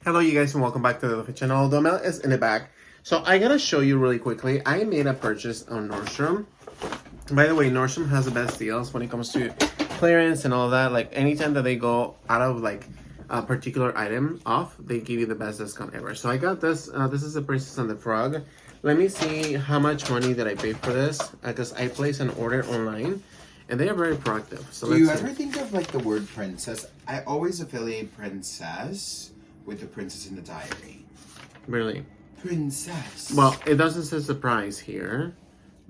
Hello you guys and welcome back to the channel. Domel is in the back. So I gotta show you really quickly. I made a purchase on Nordstrom. By the way, Nordstrom has the best deals when it comes to clearance and all that. Like anytime that they go out of like a particular item off, they give you the best discount ever. So I got this. This is the Princess and the Frog. Let me see how much money that I paid for this because I placed an order online. And they are very proactive. So Do you ever think of like the word princess? I always affiliate princess with the Princess in the Diary. Really? Princess. Well, it doesn't say surprise here,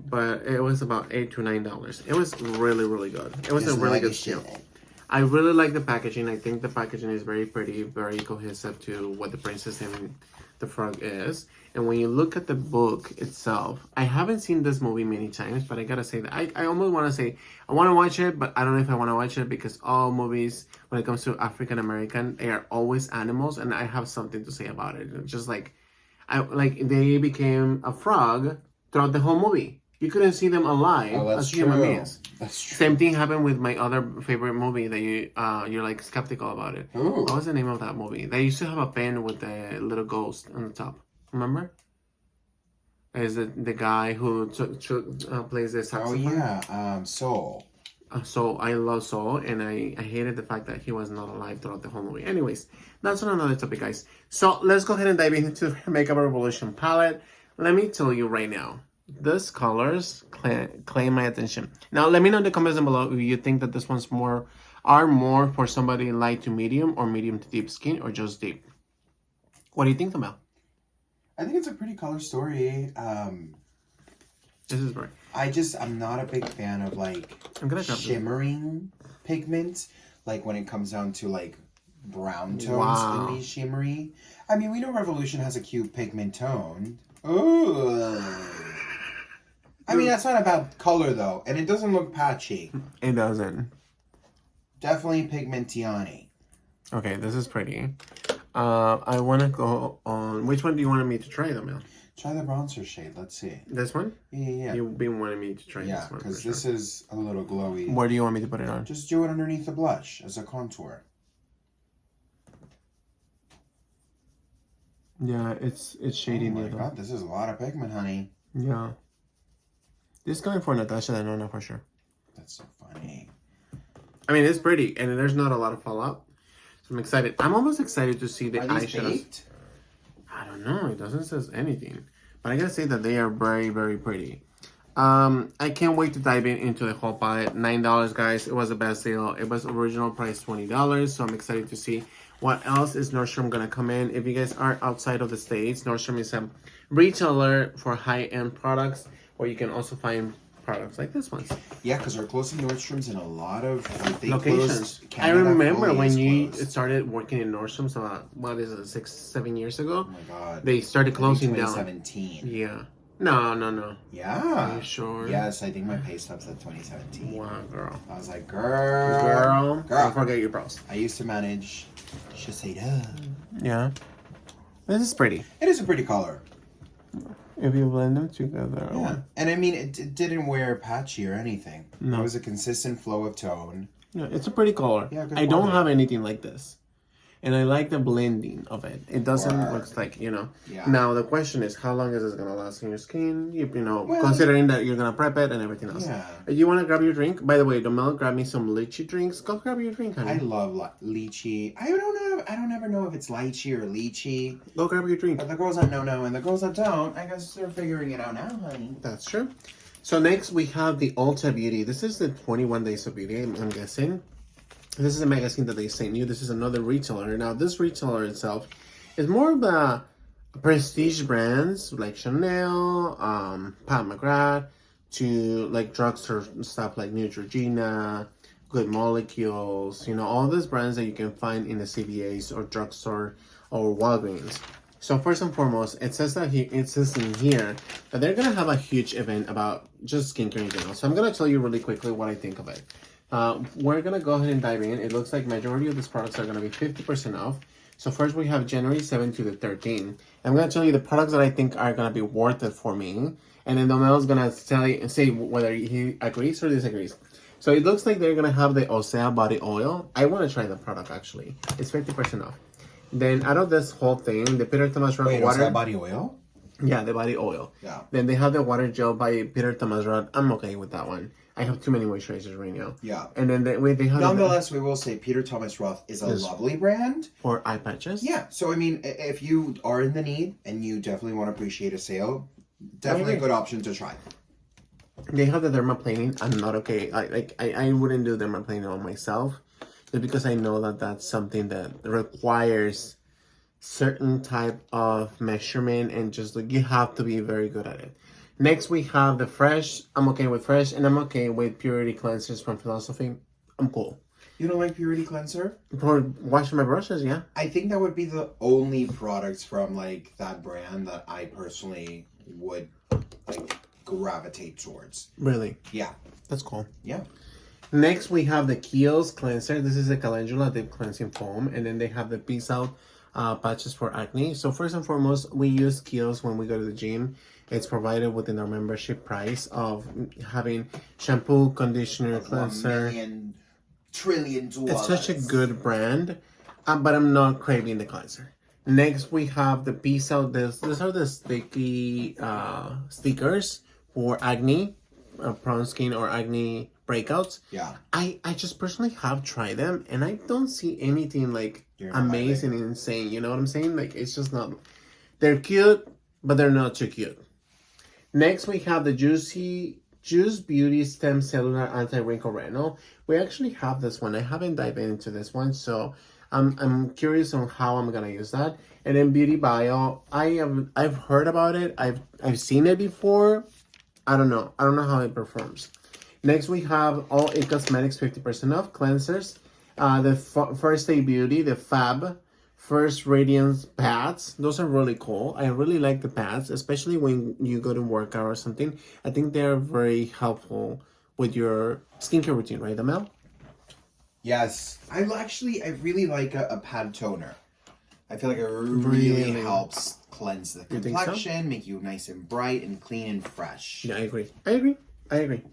but it was about $8 to $9. It was really, really good. It was a really good deal. I really like the packaging. I think the packaging is very pretty, very cohesive to what the Princess and the Frog is. And when you look at the book itself, I haven't seen this movie many times, but I gotta say that I almost want to say I want to watch it, but I don't know if I want to watch it because all movies when it comes to African American, they are always animals, and I have something to say about it. It's just like they became a frog throughout the whole movie. You couldn't see them alive as human beings. That's true. Same thing happened with my other favorite movie that you're like skeptical about it. Ooh. What was the name of that movie? They used to have a pen with a little ghost on the top. Remember? Is it the guy who plays the saxophone? Oh yeah, Soul. So I love Soul, and I hated the fact that he was not alive throughout the whole movie. Anyways, that's on another topic, guys. So let's go ahead and dive into the Makeup Revolution palette. Let me tell you right now, these colors claim my attention. Now, let me know in the comments down below if you think that this one's more for somebody light to medium or medium to deep skin or just deep. What do you think, Mel? I think it's a pretty color story. This is right. I'm not a big fan of like shimmering pigments. Like when it comes down to like brown tones in these shimmery. I mean, we know Revolution has a cute pigment tone. Ooh. I mean, that's not a bad color though, and it doesn't look patchy. It doesn't. Definitely pigmentiani. Okay, this is pretty. I want to go on. Which one do you want me to try, though, Mel? Try the bronzer shade. Let's see. This one? Yeah. You've been wanting me to try this one. Yeah, because this is a little glowy. Where do you want me to put it on? Just do it underneath the blush as a contour. Yeah, it's shady. Oh my god, this is a lot of pigment, honey. Yeah. This is going for Natasha Denona for sure. That's so funny. I mean, it's pretty, and there's not a lot of fallout. So I'm excited. I'm almost excited to see the eyeshadows. I don't know. It doesn't say anything. But I gotta say that they are very, very pretty. I can't wait to dive into the whole palette. $9, guys. It was the best deal. It was original price $20. So I'm excited to see what else is Nordstrom gonna come in. If you guys are outside of the States, Nordstrom is a retailer for high-end products where you can also find products like this one. Yeah, because we're closing Nordstrom's in a lot of locations. I remember when you started working in Nordstrom's, what is it, 6-7 years ago? Oh my god. They started closing down. 2017. Yeah. No. Yeah. Are you sure? Yes, I think my pay stub's at 2017. Wow, girl. I was like, girl. Don't forget your pros. I used to manage Shiseido. Yeah. This is pretty. It is a pretty color. If you blend them together. Yeah. And I mean, it didn't wear patchy or anything. No. It was a consistent flow of tone. Yeah, it's a pretty color. Yeah, I don't have anything like this. And I like the blending of it. It doesn't look like, Yeah. Now, the question is, how long is this going to last on your skin? Considering that you're going to prep it and everything else. Yeah. You want to grab your drink? By the way, Domel grabbed me some lychee drinks. Go grab your drink, honey. I love lychee. I don't ever know if it's lychee or lychee. Go grab your drink. But the girls that know and the girls that don't, I guess they're figuring it out now, honey. That's true. So next, we have the Ulta Beauty. This is the 21 Days of Beauty, I'm guessing. This is a magazine that they sent you. This is another retailer. Now, this retailer itself is more of the prestige brands like Chanel, Pat McGrath, to like drugstore stuff like Neutrogena, Good Molecules, all these brands that you can find in the CVS or drugstore or Walgreens. So first and foremost, it says in here that they're going to have a huge event about just skincare in general. So I'm going to tell you really quickly what I think of it. We're going to go ahead and dive in. It looks like majority of these products are going to be 50% off. So first we have January 7th to the 13th. I'm going to tell you the products that I think are going to be worth it for me. And then Domel's going to say whether he agrees or disagrees. So it looks like they're going to have the Osea body oil. I want to try the product actually. It's 50% off. Then out of this whole thing, the Peter Thomas Roth Wait, water. is that body oil? Yeah, the body oil. Yeah. Then they have the water gel by Peter Thomas Roth. I'm okay with that one. I have too many moisturizers right now. Yeah. And then they have. Nonetheless, we will say Peter Thomas Roth is a lovely brand. For eye patches. Yeah. So I mean, if you are in the need and you definitely want to appreciate a sale, definitely a good option to try. They have the dermaplaning. I'm not okay. I wouldn't do dermaplaning on myself, just because I know that that's something that requires certain type of measurement, and just like you have to be very good at it. Next we have the Fresh. I'm okay with Fresh, and I'm okay with Purity cleansers from Philosophy. I'm cool. You don't like Purity cleanser? For washing my brushes, yeah. I think that would be the only products from like that brand that I personally would like gravitate towards. Really? Yeah. That's cool. Yeah. Next we have the Kiehl's cleanser. This is a calendula deep cleansing foam, and then they have the Peace Out patches for acne. So first and foremost, we use Kiehl's when we go to the gym. It's provided within our membership price of having shampoo, conditioner, cleanser. $1 trillion. It's such a good brand, but I'm not craving the cleanser. Next, we have the Peace Out. These are the sticky stickers for acne, prone skin, or acne breakouts. Yeah. I just personally have tried them, and I don't see anything like amazing and insane. You know what I'm saying? Like, it's just not. They're cute, but they're not too cute. Next, we have the Juice Beauty Stem Cellular Anti-Wrinkle Retinol. We actually have this one. I haven't dived into this one, so I'm curious on how I'm gonna use that. And then Beauty Bio, I've heard about it. I've seen it before. I don't know how it performs. Next, we have all It Cosmetics 50% off cleansers. The First Day Beauty, the Fab First Radiance pads. Those are really cool. I really like the pads, especially when you go to work out or something. I think they're very helpful with your skincare routine, right, Amel? Yes. I really like a pad toner. I feel like it really helps cleanse the complexion, make you nice and bright and clean and fresh. Yeah, I agree.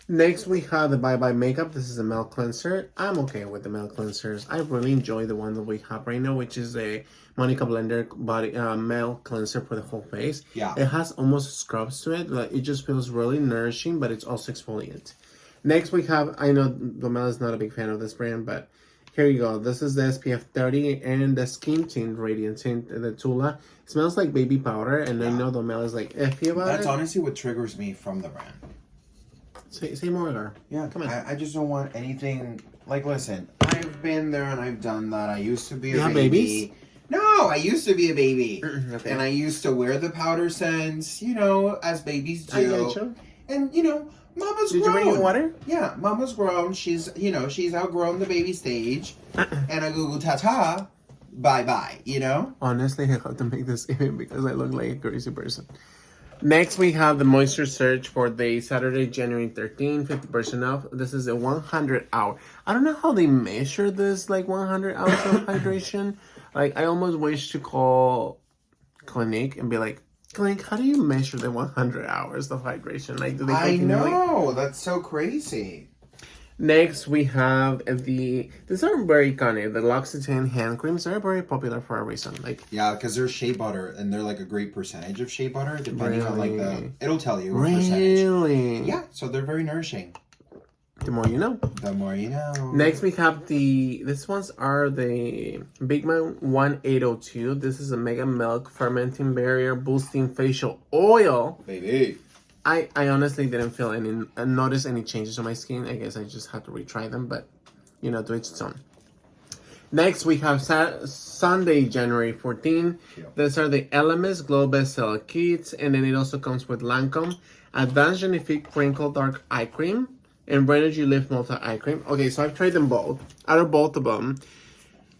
Next, we have the Bye Bye Makeup. This is a milk cleanser. I'm okay with the milk cleansers. I really enjoy the one that we have right now, which is a Monica Blender body milk cleanser for the whole face. Yeah. It has almost scrubs to it. Like, it just feels really nourishing, but it's also exfoliant. Next, we have, I know Domel is not a big fan of this brand, but here you go. This is the SPF 30 and the Skin Tint Radiant Tint, the Tula. It smells like baby powder, and I know Domel is like iffy about it. That's honestly what triggers me from the brand. Say more, Gar. Yeah, come on. I just don't want anything. Like, listen, I've been there and I've done that. I used to be a baby. Babies? No, I used to be a baby. Okay. And I used to wear the powder scents, as babies do. I get you. And, Mama's grown. Did you bring your water? Yeah, Mama's grown. She's outgrown the baby stage. And a Google ta-ta, bye-bye, Honestly, I have to make this even because I look like a crazy person. Next, we have the Moisture Surge for the Saturday, January 13, 50% off. This is a 100 hour. I don't know how they measure this, like 100 hours of hydration. Like, I almost wish to call Clinique and be like, Clinique, how do you measure the 100 hours of hydration? Like, do they? I know, that's so crazy. Next, we have these are very iconic. The L'Occitane hand creams are very popular for a reason. Yeah, because they're shea butter, and they're like a great percentage of shea butter, depending on it'll tell you what percentage. Really? Yeah, so they're very nourishing. The more you know. The more you know. Next, we have these ones are the Big Man 1802. This is a Mega Milk Fermenting Barrier Boosting Facial Oil. Baby. I honestly didn't notice any changes on my skin. I guess I just had to retry them, but to each its own. Next, we have Sunday, January 14. Yep. These are the LMS Glow Bestseller Kits, and then it also comes with Lancome Advanced Genifique Crinkle Dark Eye Cream and Renogy Lift Multi Eye Cream. Okay, so I've tried them both. Out of both of them,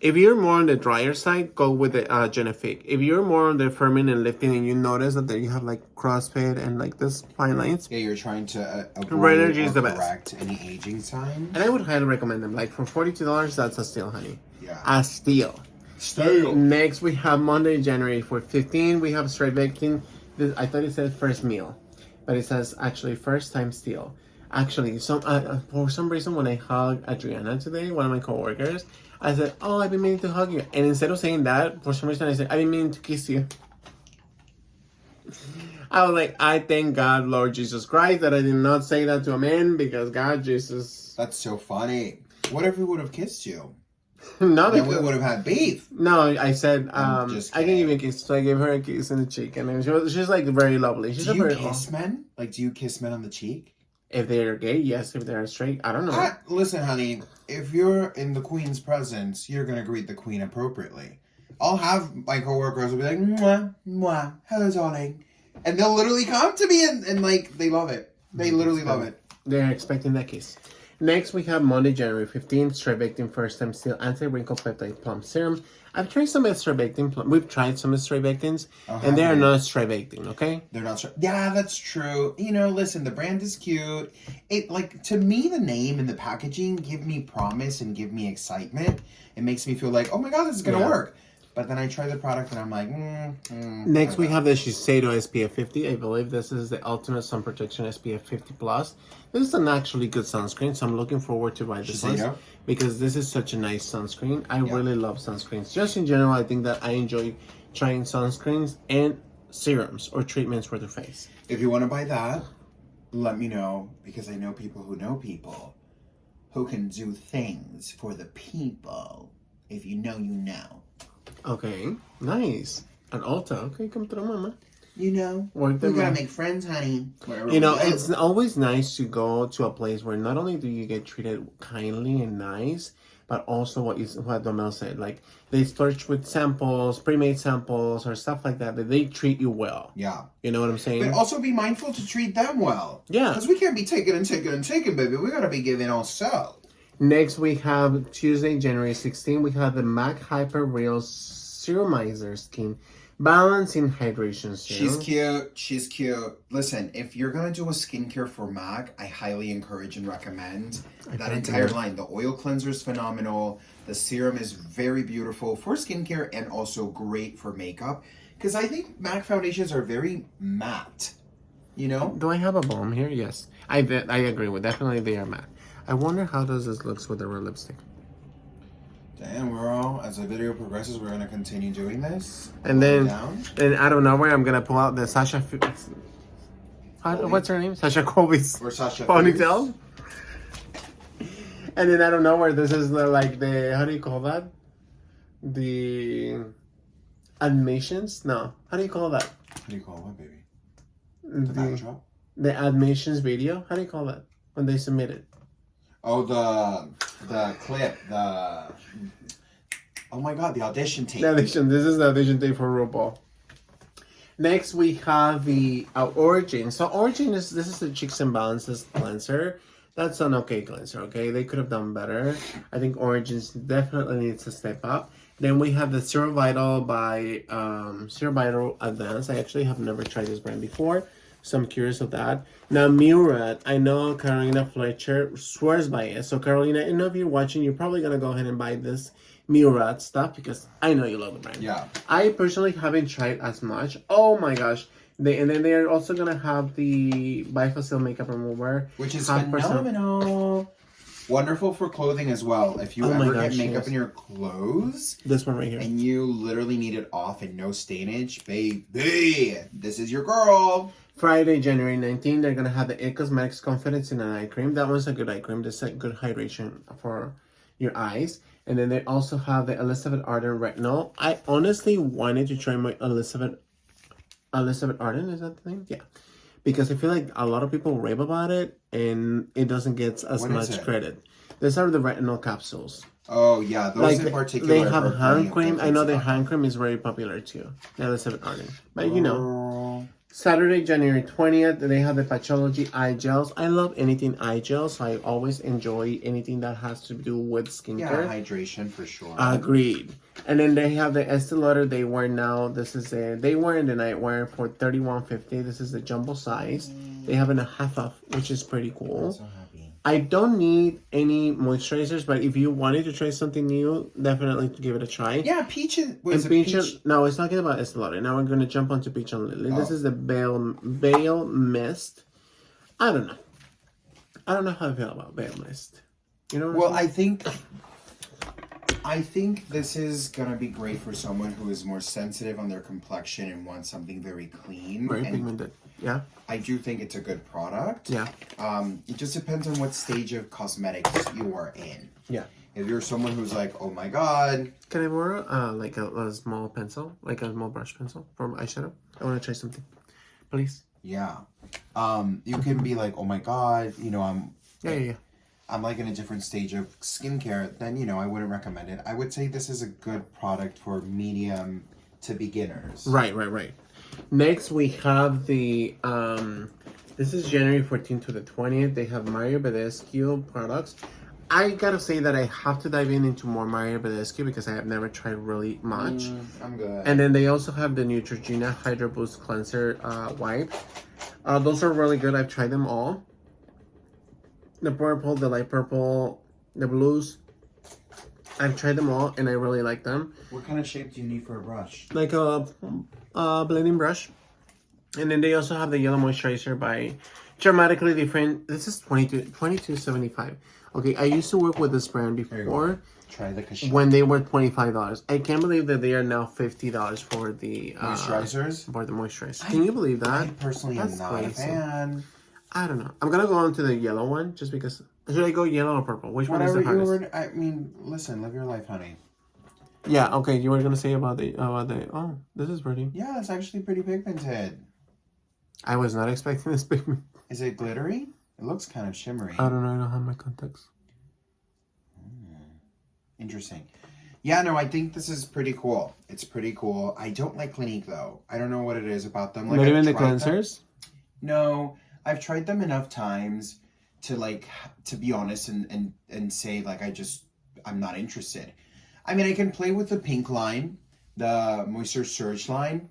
if you're more on the drier side, go with the Genifique. If you're more on the firming and lifting and you notice that there you have like crossfit and like this fine lines. Yeah, you're trying to avoid or correct any aging signs. And I would highly recommend them. Like for $42, that's a steal, honey. Yeah. A steal. Steal. Next, we have Monday, January 15. We have Straight Baking. I thought it said first meal, but it says actually first time steal. Actually, for some reason, when I hugged Adriana today, one of my coworkers, I said, oh, I've been meaning to hug you. And instead of saying that, for some reason I said, I've been meaning to kiss you. I was like, I thank God, Lord Jesus Christ, that I did not say that to a man, because God, Jesus. That's so funny. What if we would have kissed you? No, then we would have had beef. No, I said, I'm I can give you a kiss. So I gave her a kiss in the cheek. And she's like very lovely. She's do you kiss men? Like, do you kiss men on the cheek? If they're gay, yes. If they're straight, I don't know. Listen, honey, if you're in the queen's presence, you're going to greet the queen appropriately. I'll have my coworkers will be like, mwah, mwah, hello, darling. And they'll literally come to me and like, they love it. They literally love it. They're expecting that kiss. Next, we have Monday, January 15th, Strivectin First Time Seal Anti-Wrinkle Peptide Plum Serum. I've tried some Strivectin. We've tried some Strivectins, and they are not Strivectin, okay? They're not. Yeah, that's true. You know, listen, the brand is cute. It, like, to me, the name and the packaging give me promise and give me excitement. It makes me feel like, oh my God, this is going to work. But then I try the product and I'm like, Next, we have the Shiseido SPF 50. I believe this is the Ultimate Sun Protection SPF 50 Plus. This is an actually good sunscreen, so I'm looking forward to buy this one because this is such a nice sunscreen. I really love sunscreens. Just in general, I think that I enjoy trying sunscreens and serums or treatments for the face. If you want to buy that, let me know, because I know people who can do things for the people. If you know, you know. Okay, nice. An Ulta. Okay, come through, mama. You know, we gotta make friends, honey. You know, it's always nice to go to a place where not only do you get treated kindly and nice, but also what Domel said, like they start with samples, pre-made samples, or stuff like that they treat you well. Yeah, you know what I'm saying. But also be mindful to treat them well. Yeah, because we can't be taking and taking and taking, baby. We gotta be giving also. Next, we have Tuesday, January 16th. We have the MAC Hyper Real Serumizer Skin Balancing Hydration Serum. She's cute. Listen, if you're going to do a skincare for MAC, I highly encourage and recommend that entire line. The oil cleanser is phenomenal. The serum is very beautiful for skincare and also great for makeup. Because I think MAC foundations are very matte. You know? Do I have a balm here? Yes. I agree with. Definitely they are matte. I wonder how does this looks with the real lipstick. Damn, as the video progresses, we're gonna continue doing this. And then out of nowhere, I'm gonna pull out the Sasha. What's her name? Sasha Colby's or Sasha ponytail. And then out of nowhere, this is the how do you call that? The admissions? No, how do you call that? How do you call what, baby? The backdrop. The admissions video. How do you call that when they submit it? Oh, the clip, oh my God, the audition tape. This is the audition tape for RuPaul. Next, we have the Origin. So Origin this is the Cheeks and Balances cleanser. That's an okay cleanser, okay? They could have done better. I think Origins definitely needs to step up. Then we have the Zero Vital by Zero Vital Advanced. I actually have never tried this brand before, so I'm curious of that. Now, Murad, I know Carolina Fletcher swears by it. So, Carolina, I know if you're watching, you're probably going to go ahead and buy this Murad stuff because I know you love the brand. Yeah. I personally haven't tried as much. Oh, my gosh. And then they're also going to have the Bifacil makeup remover. Which is phenomenal. Wonderful for clothing as well. If you ever get makeup in your clothes. This one right here. And you literally need it off and no stainage. Baby, this is your girl. Friday, January 19th, they're going to have the It Cosmetics Confidence in an Eye Cream. That one's a good eye cream. That's a good hydration for your eyes. And then they also have the Elizabeth Arden Retinol. I honestly wanted to try my Elizabeth Arden, is that the name? Yeah. Because I feel like a lot of people rave about it and it doesn't get as much credit. These are the retinol capsules. Oh, yeah. Those in particular. They have hand cream. I know the hand cream is very popular too. The Elizabeth Arden. But you know. Saturday, January 20th, they have the Patchology Eye Gels. I love anything eye gels, so I always enjoy anything that has to do with skincare. Yeah, hydration for sure. Agreed. And then they have the Estee Lauder Day Wear Now. This is a Day Wear and the Night Wear for $31.50. This is the jumbo size. They have a half off, which is pretty cool. I'm so happy. I don't need any moisturizers, but if you wanted to try something new, definitely give it a try. Yeah, Peach is... Peach? No, it's talking about Estee Lauder. Now we're going to jump onto Peach and Lily. This is the Veil Mist. I don't know. I don't know how I feel about Veil Mist. You know what I think I think this is gonna be great for someone who is more sensitive on their complexion and wants something very clean. Very and pigmented. Yeah. I do think it's a good product. Yeah. It just depends on what stage of cosmetics you are in. Yeah. If you're someone who's like, oh my god. Can I borrow like a small pencil, like a small brush pencil for eyeshadow? I want to try something, please. Yeah. You can be like, oh my god, you know, I'm like in a different stage of skincare, then, you know, I wouldn't recommend it. I would say this is a good product for medium to beginners. Right. Next, we have the, this is January 14th to the 20th. They have Mario Badescu products. I gotta say that I have to dive into more Mario Badescu because I have never tried really much. I'm good. And then they also have the Neutrogena Hydro Boost Cleanser wipe. Those are really good. I've tried them all. The purple, the light purple, the blues. I've tried them all and I really like them. What kind of shape do you need for a brush? Like a blending brush. And then they also have the yellow moisturizer by Dramatically Different. This is $22.75. Okay, I used to work with this brand before. Try the Kashin. When they were $25. I can't believe that they are now $50 for the moisturizers. For the moisturizer. Can you believe that? I personally am not a fan. I don't know. I'm gonna go on to the yellow one just because. Should I go yellow or purple? Which one is the hardest? I mean, listen, live your life, honey. Yeah. Okay. You were gonna say about the. Oh, this is pretty. Yeah, it's actually pretty pigmented. I was not expecting this pigment. Is it glittery? It looks kind of shimmery. I don't know. I don't have my contacts. Interesting. Yeah, no, I think this is pretty cool. It's pretty cool. I don't like Clinique though. I don't know what it is about them. Like, not even the cleansers? No, I've tried them enough times to be honest and say like I'm not interested. I mean, I can play with the pink line, the Moisture Surge line.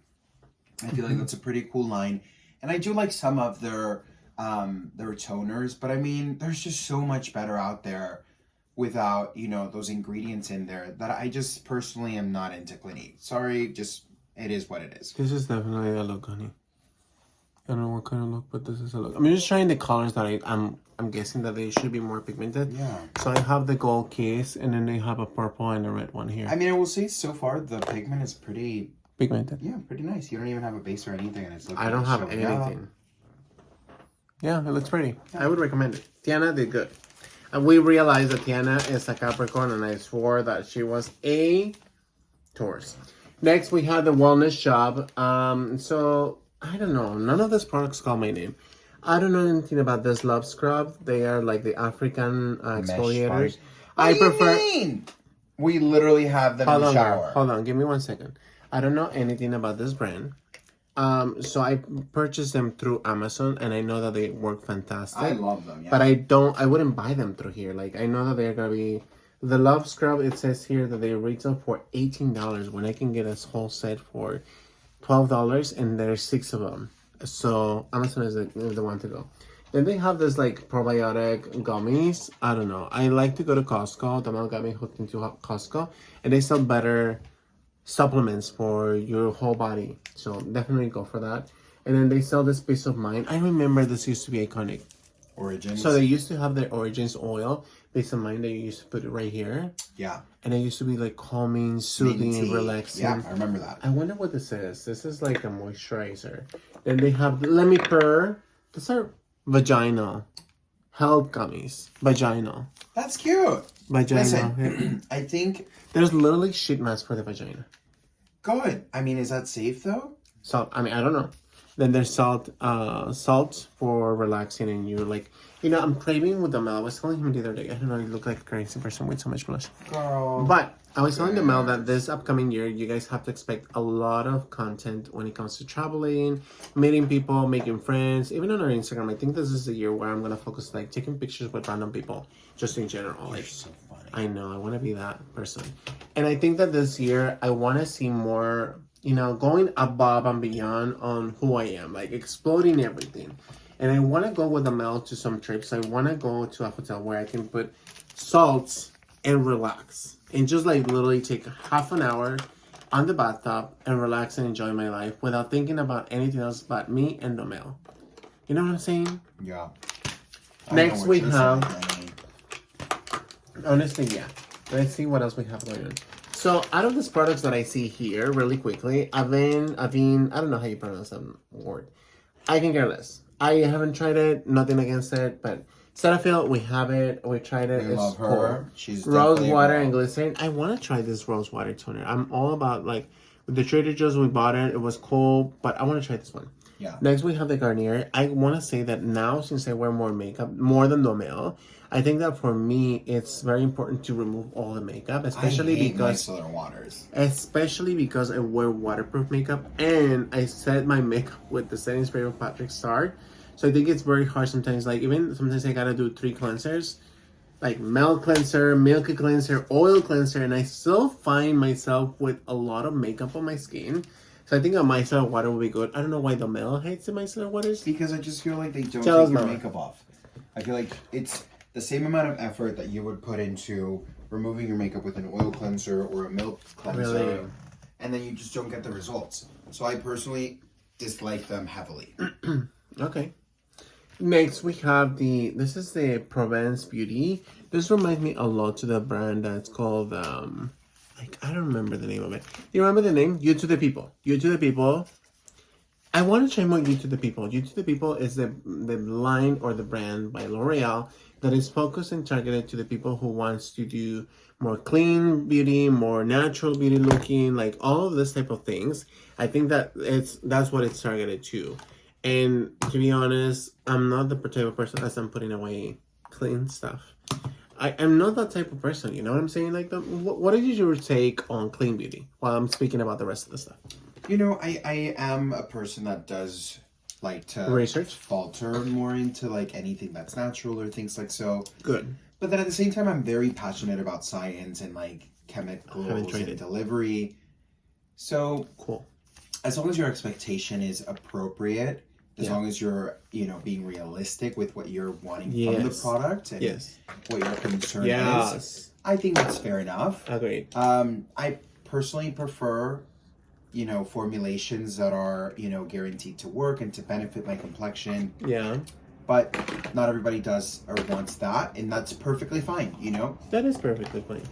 I feel like that's a pretty cool line. And I do like some of their toners, but I mean, there's just so much better out there without, you know, those ingredients in there that I just personally am not into Clinique. Sorry, just it is what it is. This is definitely a look, honey. I don't know what kind of look, but this is a look. I'm just trying the colors that I'm guessing that they should be more pigmented. Yeah. So I have the gold case, and then they have a purple and a red one here. I mean, I will say so far the pigment is pretty pigmented. Yeah, pretty nice. You don't even have a base or anything, and it's looking. I don't have anything. Yeah, it looks pretty. Yeah. I would recommend it. Tiana did good. And we realized that Tiana is a Capricorn, and I swore that she was a Taurus. Next, we have the Wellness Shop. So, I don't know. None of these products call my name. I don't know anything about this Love Scrub. They are like the African exfoliators. What do you mean? We literally have them in the shower. Hold on. Give me 1 second. I don't know anything about this brand. So I purchased them through Amazon, and I know that they work fantastic. I love them, yeah. But I wouldn't buy them through here. Like, I know that they're gonna be the Love Scrub. It says here that they retail for $18 when I can get a whole set for $12, and there's 6 of them. So Amazon is the one to go. Then they have this like probiotic gummies. I don't know. I like to go to Costco. Damal got me hooked into Costco, and they sell better supplements for your whole body. So definitely go for that. And then they sell this Peace of Mind. I remember this used to be iconic. Origins. So they used to have their Origins oil, Peace of Mind. They used to put it right here. Yeah. And it used to be like calming, soothing, and relaxing. Yeah, I remember that. I wonder what this is. This is like a moisturizer. Then they have Let Me Purr. These are vaginal health gummies. Vaginal. That's cute. Vaginal. Listen, I think there's literally sheet mask for the vagina. Good. I mean, is that safe though? Salt. I mean, I don't know. Then there's salt for relaxing, and you're like, you know, I'm craving with the Mel. I was telling him the other day. I don't know, you look like a crazy person with so much blush. Girl. But I was telling the Mel that this upcoming year, you guys have to expect a lot of content when it comes to traveling, meeting people, making friends, even on our Instagram. I think this is the year where I'm gonna focus like taking pictures with random people, just in general. You're like, so funny. I know, I want to be that person. And I think that this year, I want to see more, you know, going above and beyond on who I am, like exploding everything. And I want to go with Amel to some trips. I want to go to a hotel where I can put salts and relax. And just like literally take half an hour on the bathtub and relax and enjoy my life without thinking about anything else but me and Amel. You know what I'm saying? Yeah. Next we have... Honestly, yeah. Let's see what else we have going on. So out of these products that I see here, really quickly, I don't know how you pronounce that word. I can care less. I haven't tried it, nothing against it, but Cetaphil, we have it, we tried it. We love her. She's rose water and glycerin. I want to try this rose water toner. I'm all about, like, with the Trader Joe's, we bought it. It was cool, but I want to try this one. Yeah. Next, we have the Garnier. I want to say that now, since I wear more makeup, more than Domel, I think that for me, it's very important to remove all the makeup, especially because micellar waters. Especially because I wear waterproof makeup and I set my makeup with the setting spray of Patrick Star. So I think it's very hard sometimes. Like, even sometimes I gotta do 3 cleansers, like milk cleanser, milky cleanser, oil cleanser, and I still find myself with a lot of makeup on my skin. So I think a micellar water will be good. I don't know why Domel hates the micellar waters. Because I just feel like they don't take your makeup off. I feel like it's the same amount of effort that you would put into removing your makeup with an oil cleanser or a milk cleanser, really? And then you just don't get the results. So I personally dislike them heavily. Okay. Next we have this is the Provence Beauty. This reminds me a lot to the brand that's called like, I don't remember the name of it. You remember the name? You to the People. You to the People. I want to try more You to the People. You to the People is the line or the brand by L'Oreal that is focused and targeted to the people who wants to do more clean beauty, more natural beauty looking, like all of this type of things. I think that that's what it's targeted to. And to be honest, I'm not the type of person as I'm putting away clean stuff. I'm not that type of person, you know what I'm saying? Like, what is your take on clean beauty while I'm speaking about the rest of the stuff? You know, I am a person that does like to research, falter more into like anything that's natural or things like so. Good. But then at the same time, I'm very passionate about science and like chemicals and delivery. So cool. As long as your expectation is appropriate, as long as you're, you know, being realistic with what you're wanting from the product and what your concern is, I think that's fair enough. Agreed. I personally prefer, you know, formulations that are, you know, guaranteed to work and to benefit my complexion. Yeah. But not everybody does or wants that, and that's perfectly fine, you know? That is perfectly fine.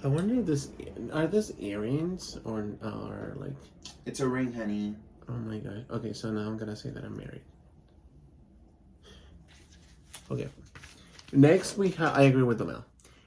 I wonder if are these earrings or like... It's a ring, honey. Oh my god. Okay, so now I'm gonna say that I'm married. Okay. Next we have, I agree with the Mel.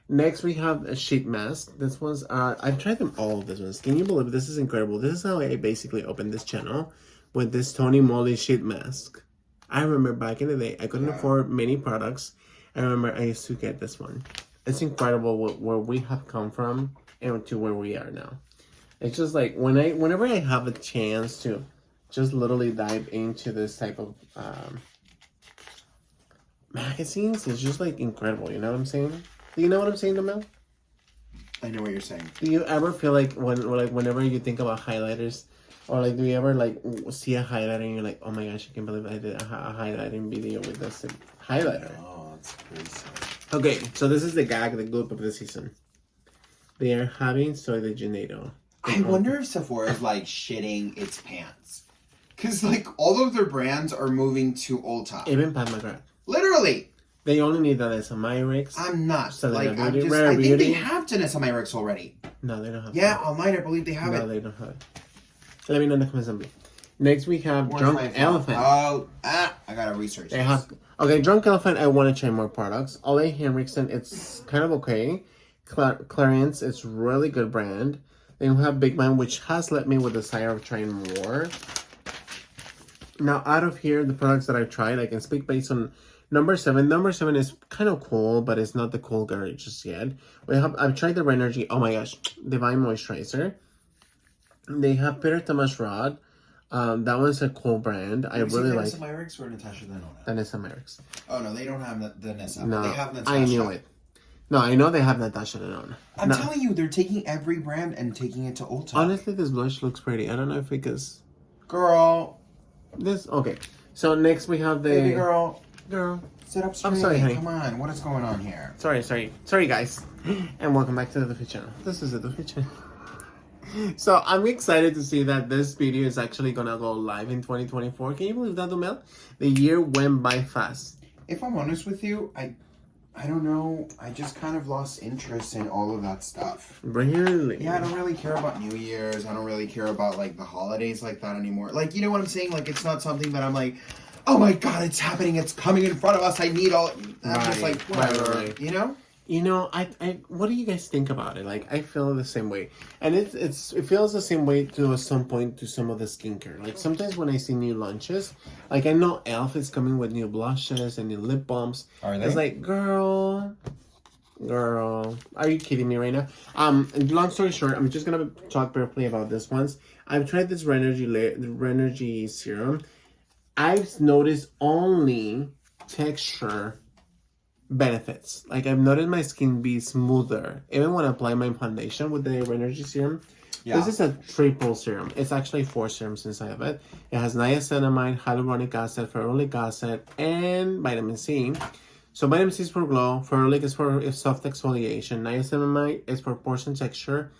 Next we have a sheet mask. This one's, I've tried them all of these ones. Can you believe this is incredible? This is how I basically opened this channel, with this Tony Moly sheet mask. I remember back in the day, I couldn't afford many products. I remember I used to get this one. It's incredible where we have come from and to where we are now. It's just like, whenever I have a chance to just literally dive into this type of magazines, it's just like incredible, you know what I'm saying? Do you know what I'm saying, Mel? I know what you're saying. Do you ever feel like whenever you think about highlighters, or like do you ever like see a highlighter and you're like, oh my gosh, I can't believe I did a highlighting video with this highlighter? Oh, that's crazy. Okay, so this is the gag, the goop of the season. They are having Soy de Janeiro. I wonder if Sephora is like shitting its pants. Because like all of their brands are moving to Ulta. Even Pat McGrath. Literally. They only need Danessa Myricks. I'm not. Selena like, Beauty, I think they have Danessa Myricks already. No, they don't have it. Online I believe they have it. No, they don't have it. Let me know in the comments below. Next we have Drunk Elephant. Oh, I gotta research this. Okay, Drunk Elephant, I want to try more products. Ole Henriksen, it's kind of okay. Clarence, it's really good brand. Then we have Big Man, which has left me with the desire of trying more. Now, out of here, the products that I've tried, I can speak based on number 7. Number 7 is kind of cool, but it's not the cool girl just yet. I've tried the Renergy, oh my gosh, Divine Moisturizer. They have Peter Thomas Roth. That one's a cool brand. I really like. Danessa Myricks or Natasha Denona? Danessa Myricks. Oh no, they don't have Danessa. No, they have Natasha. I knew it. No, I know they have Natasha Denona. I'm telling you, they're taking every brand and taking it to Ulta. Honestly, this blush looks pretty. I don't know if because... Girl. This, okay. So next we have the... Baby girl. Girl. Sit up straight. I'm sorry, honey. Come on, what is going on here? Sorry guys. And welcome back to the Duffy channel. This is the Duffy channel. So I'm excited to see that this video is actually gonna go live in 2024. Can you believe that, Dumel? The year went by fast. If I'm honest with you, I don't know. I just kind of lost interest in all of that stuff. Really? Yeah, I don't really care about New Year's. I don't really care about, like, the holidays like that anymore. Like, you know what I'm saying? Like, it's not something that I'm like, oh my God, it's happening. It's coming in front of us. I need all... I'm just like, whatever, you know? You know, what do you guys think about it? Like, I feel the same way, and it feels the same way to some point to some of the skincare. Like sometimes when I see new launches, like I know Elf is coming with new blushes and new lip balms. Are they? It's like, girl, are you kidding me right now? And long story short, I'm just gonna talk briefly about this once. I've tried this Renergy serum. I've noticed only texture benefits. Like I've noticed my skin be smoother even when I apply my foundation with the Energy serum. Yeah. This is a triple serum. It's actually 4 serums inside of it. It has niacinamide, hyaluronic acid, ferulic acid, and vitamin C. So vitamin C is for glow, ferulic is for soft exfoliation, niacinamide is for portion texture,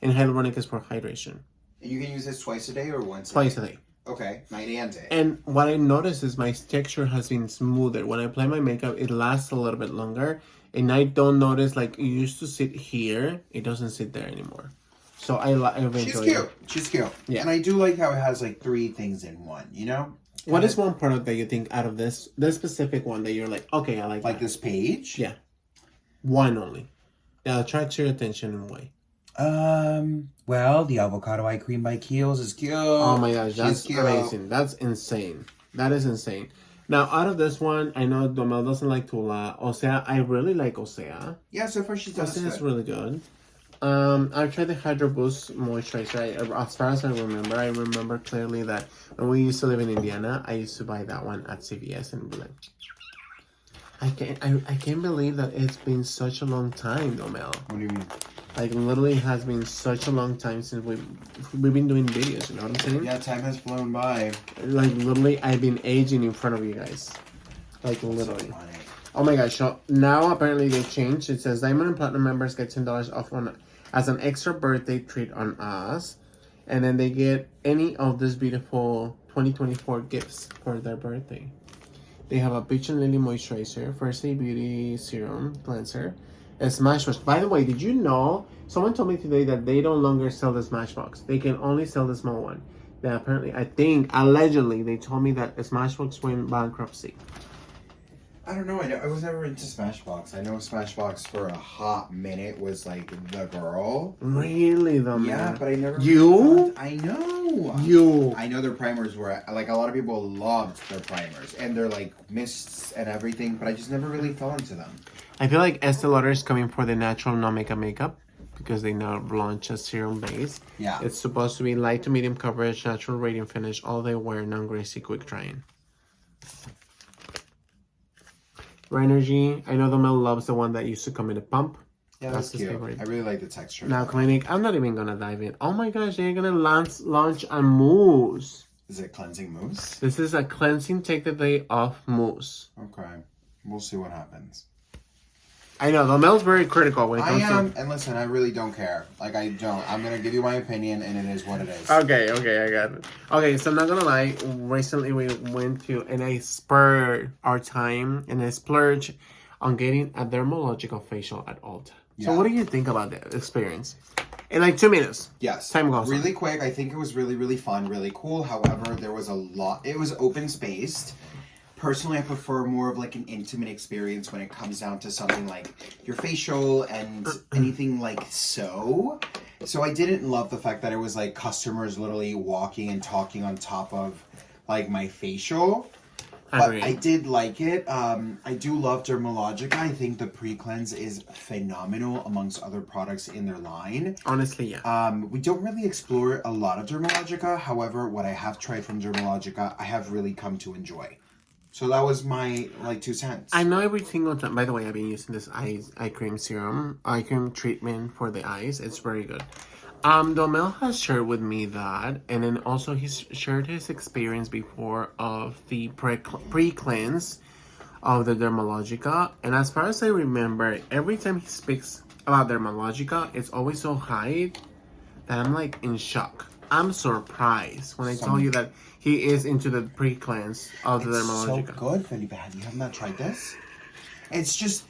and hyaluronic is for hydration. And you can use this twice a day or once Twice a day. Okay, night and day. And what I noticed is my texture has been smoother. When I apply my makeup, it lasts a little bit longer. And I don't notice, like, it used to sit here. It doesn't sit there anymore. So I eventually... She's cute. She's cute. Yeah. And I do like how it has, like, 3 things in one, you know? What is one product that you think out of this specific one that you're like, okay, I like that? This page? Yeah. One only. That attracts your attention in a way. Well, the avocado eye cream by Kiehl's is cute. Oh my gosh, that's amazing. That's insane. That is insane. Now, out of this one, I know Domel doesn't like Tula. Osea, I really like Osea. Yeah, so far she's done Osea is really good. I've tried the Hydro Boost moisturizer. As far as I remember clearly that when we used to live in Indiana, I used to buy that one at CVS and be like, I can't believe that it's been such a long time, Domel. What do you mean? Like, literally has been such a long time since we've been doing videos, you know what I'm saying? Yeah, time has flown by. Like, literally, I've been aging in front of you guys. Like, literally. So funny. Oh my gosh, so now apparently they changed. It says Diamond and Platinum members get $10 off as an extra birthday treat on us. And then they get any of these beautiful 2024 gifts for their birthday. They have a Peach and Lily Moisturizer, First Aid Beauty Serum Cleanser, a Smashbox. By the way, did you know, someone told me today that they no longer sell the Smashbox. They can only sell the small one. That apparently, I think, allegedly, they told me that Smashbox went bankruptcy. I don't know. I was never into Smashbox. I know Smashbox for a hot minute was like the girl. Really, though, man? Yeah, but I never. You? I know. You? I know their primers were like a lot of people loved their primers and their like mists and everything, but I just never really fell into them. I feel like Estee Lauder is coming for the natural no makeup because they now launch a serum base. Yeah. It's supposed to be light to medium coverage, natural radiant finish, all day wear, non-greasy, quick drying. Renergy, I know the Mel loves the one that used to come in a pump. Yeah, that's cute. Favorite. I really like the texture. Now, Clinique, I'm not even gonna dive in. Oh my gosh, they're gonna launch a mousse. Is it cleansing mousse? This is a cleansing take the day off mousse. Okay, we'll see what happens. I know, the Mel's very critical when it comes to... and listen, I really don't care. Like, I don't. I'm gonna give you my opinion, and it is what it is. Okay, I got it. Okay, so I'm not gonna lie. Recently, we went to, and I spurred our time, and I splurged on getting a dermalogical facial at Ulta. Yeah. So what do you think about that experience? In like 2 minutes. Yes. Time goes really quick. I think it was really, really fun, really cool. However, there was a lot. It was open spaced. Personally, I prefer more of like an intimate experience when it comes down to something like your facial and anything like so. So I didn't love the fact that it was like customers literally walking and talking on top of like my facial. But I did like it. I do love Dermalogica. I think the pre-cleanse is phenomenal amongst other products in their line. Honestly, yeah. We don't really explore a lot of Dermalogica. However, what I have tried from Dermalogica, I have really come to enjoy. So that was my, 2 cents. I know every single time. By the way, I've been using this eye cream serum, eye cream treatment for the eyes. It's very good. Domel has shared with me that, and then also he's shared his experience before of the pre-cleanse of the Dermalogica. And as far as I remember, every time he speaks about Dermalogica, it's always so high that I'm like in shock. I'm surprised when I tell you that he is into the pre-cleanse of the Dermalogica. It's so good, Felipe. You have not tried this? It's just,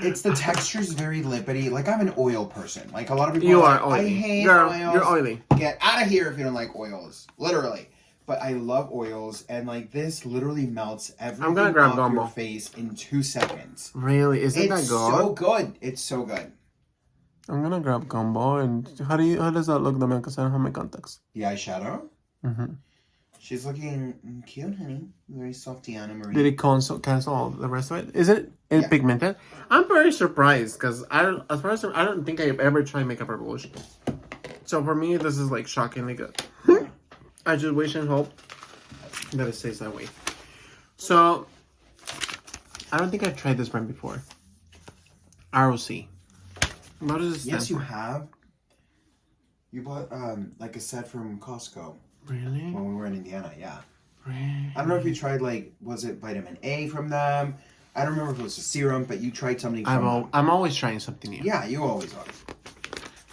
It's the texture's very lipidy. Like, I'm an oil person. Like, a lot of people You are are like, oily. I hate Girl, oils. you're oily. Get out of here if you don't like oils. Literally. But I love oils, and like this literally melts everything off Gumbo. your face in 2 seconds. Really? Isn't that good? It's so good. It's so good. I'm gonna grab Gumbo, and how does that look, Damian? Because I don't have my contacts. The eyeshadow? Mm-hmm. She's looking cute, honey. Very softy Anna Marie. Did it cancel all the rest of it? Is it pigmented? I'm very surprised because I don't think I've ever tried Makeup Revolution. So for me, this is like shockingly good. I just wish and hope that it stays that way. So I don't think I've tried this brand before. ROC. What does it stand Yes, you for? have. You bought like a set from Costco. Really? When we were in Indiana, yeah. Really? I don't know if you tried, like, was it vitamin A from them? I don't remember if it was a serum, but you tried something from them. I'm always trying something new. Yeah, you always are.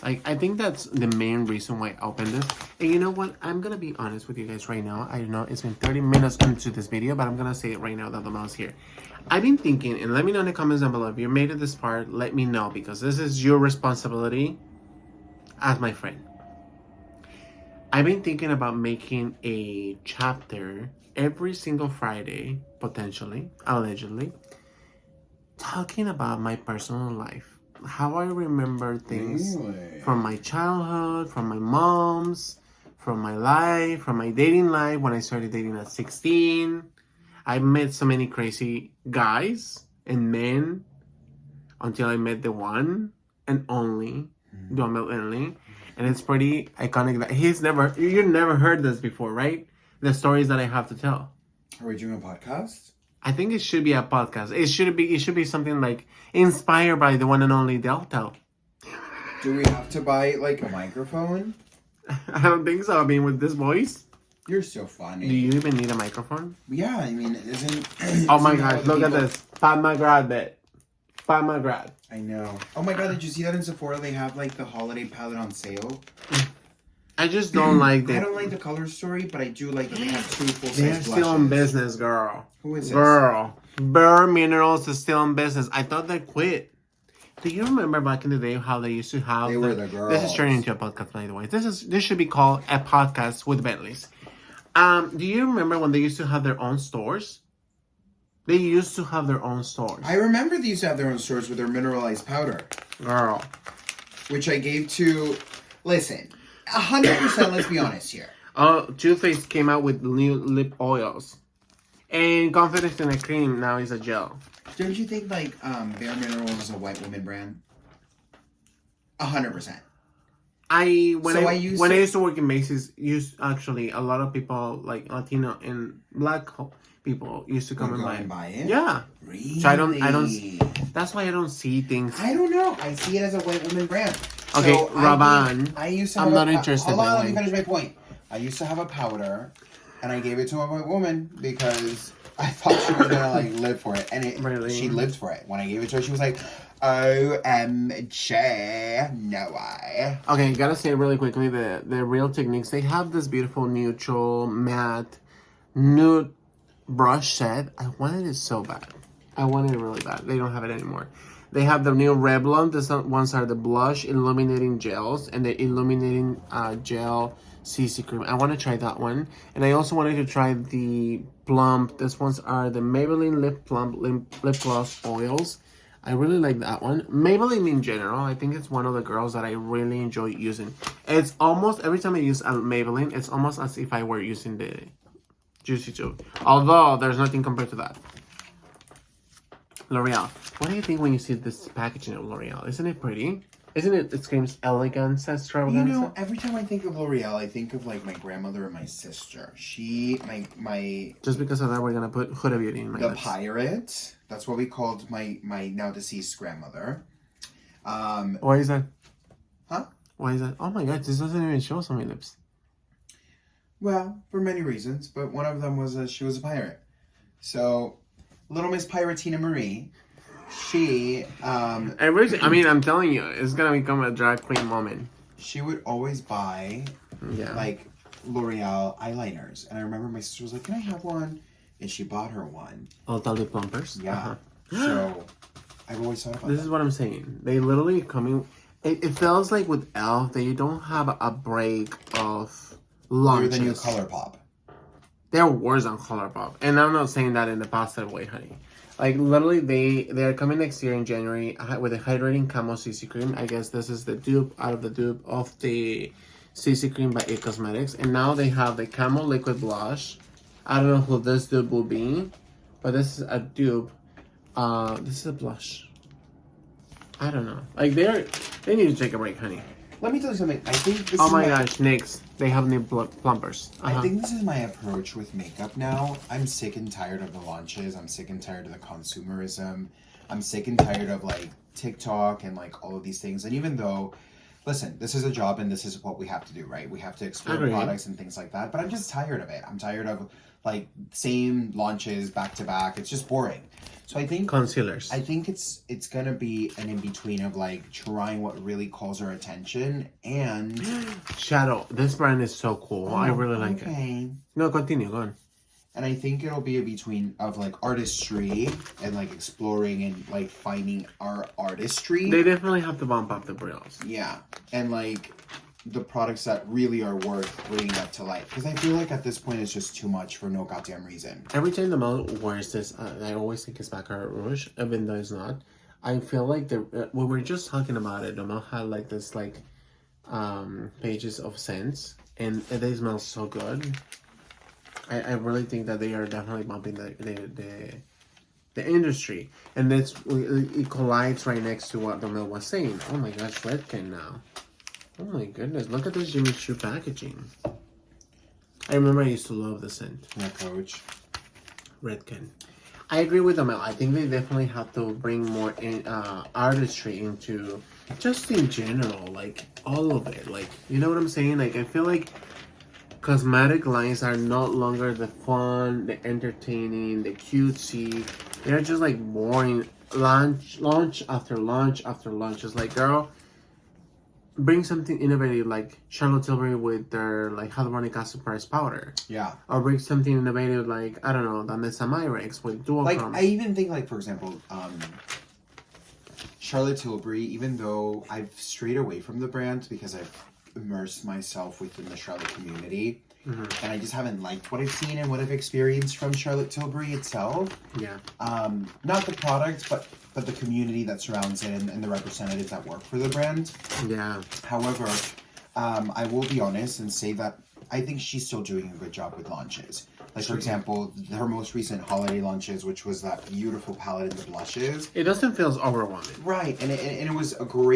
Like, I think that's the main reason why I opened this. And you know what? I'm going to be honest with you guys right now. I know it's been 30 minutes into this video, but I'm going to say it right now that the mouse here. I've been thinking, and let me know in the comments down below. If you made it this part, let me know. Because this is your responsibility as my friend. I've been thinking about making a chapter every single Friday, potentially, allegedly, talking about my personal life. How I remember things from my childhood, from my mom's, from my life, from my dating life, when I started dating at 16. I met so many crazy guys and men until I met the one and only, Duamel Enley. And it's pretty iconic that you've never heard this before, right? The stories that I have to tell. Are we doing a podcast? I think it should be a podcast. It should be something like inspired by the one and only Delta. Do we have to buy, like, a microphone? I don't think so. I mean, with this voice. You're so funny. Do you even need a microphone? Yeah, I mean, isn't... Oh my gosh, look at this. Pat McGrath bit. Pat McGrath. I know. Oh my god, did you see that in Sephora? They have, like, the holiday palette on sale. I just don't like that. I don't like the color story, but I do like that they have 2 full-size They're blushes. still in business, girl. Who is this? Girl. Bare Minerals is still in business. I thought they quit. Do you remember back in the day how they used to have... They were the girls. This is turning into a podcast, by the way. This should be called a podcast with Bentleys. Do you remember when they used to have their own stores? They used to have their own stores. I remember they used to have their own stores with their mineralized powder. Girl. Which I gave to... Listen, 100%, let's be honest here. Too Faced came out with new lip oils. And Confidence in a Cream now is a gel. Don't you think, like, Bare Minerals is a white woman brand? 100%. When I used to work in Macy's, actually a lot of people, like Latino and Black people, used to come and buy it. Yeah. Really? So I don't. That's why I don't see things. I don't know. I see it as a white woman brand. Okay, so Rabanne. I used to. I'm not interested. Hold on, let me finish my point. I used to have a powder, and I gave it to a white woman because I thought she was gonna like live for it, and she lived for it. When I gave it to her, she was like, OMG, no way. Okay, gotta say really quickly, the Real Techniques, they have this beautiful neutral matte nude brush set. I wanted it so bad. I wanted it really bad. They don't have it anymore. They have the new Revlon. These ones are the blush illuminating gels and the illuminating gel CC cream. I want to try that one. And I also wanted to try the plump. These ones are the Maybelline Lip Plump Lip Gloss Oils. I really like that one. Maybelline in general, I think it's one of the girls that I really enjoy using. It's almost, every time I use a Maybelline, it's almost as if I were using the Juicy Tube. Although, there's nothing compared to that. L'Oreal. What do you think when you see this packaging of L'Oreal? Isn't it pretty? Isn't it? It screams elegance, extravaganza. You know, every time I think of L'Oreal, I think of like my grandmother and my sister. My. Just because of that, we're gonna put Huda Beauty in my The list. Pirate. That's what we called my now deceased grandmother. Why is that? Huh? Why is that? Oh my god, this doesn't even show us on my lips. Well, for many reasons, but one of them was she was a pirate. So, Little Miss Piratina Marie. She, I mean, I'm telling you, it's gonna become a drag queen moment. She would always buy, like, L'Oreal eyeliners. And I remember my sister was like, can I have one? And she bought her one. All the lip plumpers? Yeah. So, I've always thought about This that. is what I'm saying. They literally coming. It feels like with Elf, they don't have a break of launches. They're the new ColourPop. They're worse on ColourPop, and I'm not saying that in a positive way, honey. Like literally, they are coming next year in January with a hydrating camo CC cream. I guess this is the dupe out of the dupe of the CC cream by It Cosmetics, and now they have the camo liquid blush. I don't know who this dupe will be, but this is a dupe. This is a blush. I don't know. Like they need to take a break, honey. Let me tell you something. I think this Oh is my gosh, NYX. They have new plumpers. I think this is my approach with makeup now. I'm sick and tired of the launches. I'm sick and tired of the consumerism. I'm sick and tired of like TikTok and like all of these things. And even though, listen, this is a job and this is what we have to do, right? We have to explore products and things like that. But I'm just tired of it. I'm tired of like same launches back to back. It's just boring. So I think concealers. I think it's gonna be an in between of like trying what really calls our attention and Shadow. This brand is so cool. I really like it. No, continue. Go on. And I think it'll be a between of like artistry and like exploring and like finding our artistry. They definitely have to bump up the brills. Yeah, and like the products that really are worth bringing up to light. Because I feel like at this point it's just too much for no goddamn reason. Every time the Mel wears this, I always think it's Baccarat Rouge, even though it's not. I feel like when we were just talking about it, the Mel had like this like pages of scents, and they smell so good. I really think that they are definitely bumping the industry, and it collides right next to what the Mel was saying. Oh my gosh, Redken now. Oh my goodness, look at this Jimmy Choo packaging. I remember I used to love the scent. Yeah, Coach. Redken. I agree with them. I think they definitely have to bring more artistry into just in general, like all of it. Like, you know what I'm saying? Like, I feel like cosmetic lines are no longer the fun, the entertaining, the cutesy. They're just like boring. Launch after launch after launch. It's like, girl, bring something innovative like Charlotte Tilbury with their like hyaluronic acid press powder. Yeah. Or bring something innovative like, I don't know, the Nessa Myrex with dual like chrome. I even think like, for example, Charlotte Tilbury, even though I've strayed away from the brand because I've immersed myself within the Charlotte community, and I just haven't liked what I've seen and what I've experienced from Charlotte Tilbury itself. Yeah. Not the product, but the community that surrounds it and the representatives that work for the brand. Yeah. However, I will be honest and say that I think she's still doing a good job with launches. Like, for example, her most recent holiday launches, which was that beautiful palette in the blushes. It doesn't feel overwhelming. Right, and it was a great